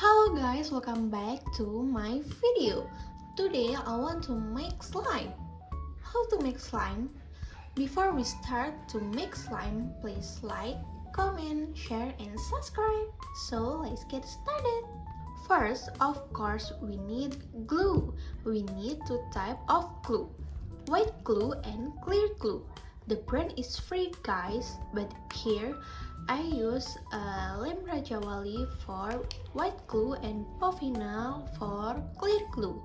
Hello guys, welcome back to my video. Today I want to make slime. How to make slime? Before we start to make slime, please like, comment, share and subscribe. So let's get started. First, of course, we need glue. We need two types of glue, white glue and clear glue. The brand is free guys, but here I use Lem Rajawali for white glue and Povina for clear glue.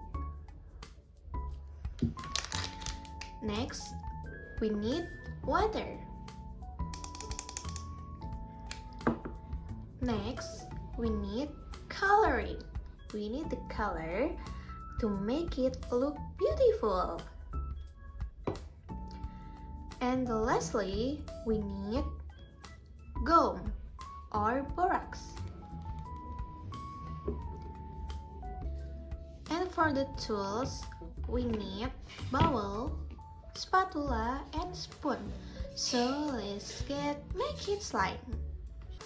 Next, we need water. Next, we need coloring. We need the color to make it look beautiful. And lastly, we need gum or borax. And for the tools, we need bowl, spatula, and spoon. So let's make it slime.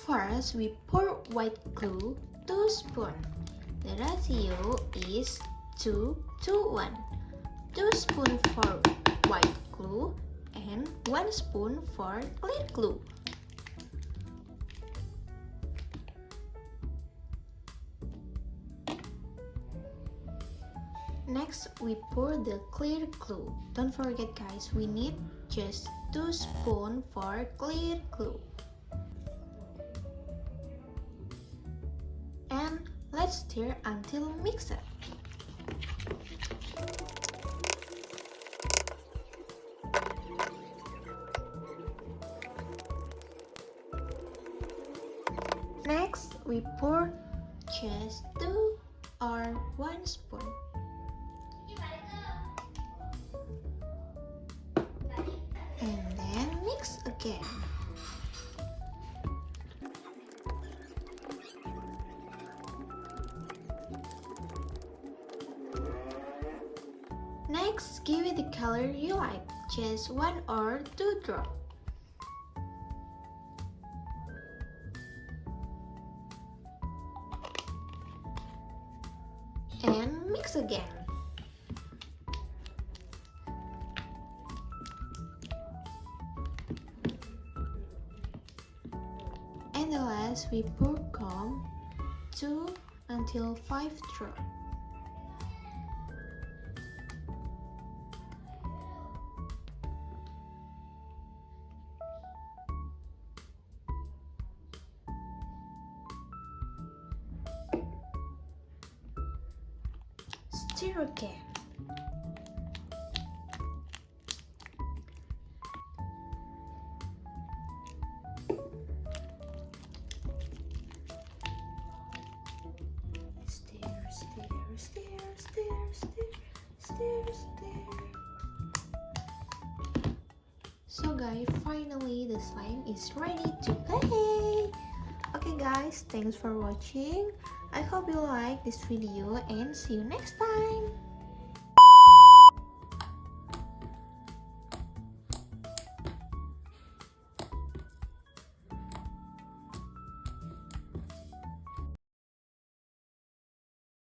First, we pour white glue 2 spoons. The ratio is 2 to 1. 2 spoons for white glue and 1 spoon for clear glue. Next, we pour the clear glue. Don't forget guys, we need just 2 spoons for clear glue. And let's stir until mixed. Next, we pour just 2 or 1 spoon. And then mix again. Next, give it the color you like, just 1 or 2 drops. And mix again. And the last, we pour gum 2 until 5 drops. Stir again. Stir. So guys, finally the slime is ready to play. Okay guys, thanks for watching. I hope you like this video and see you next time.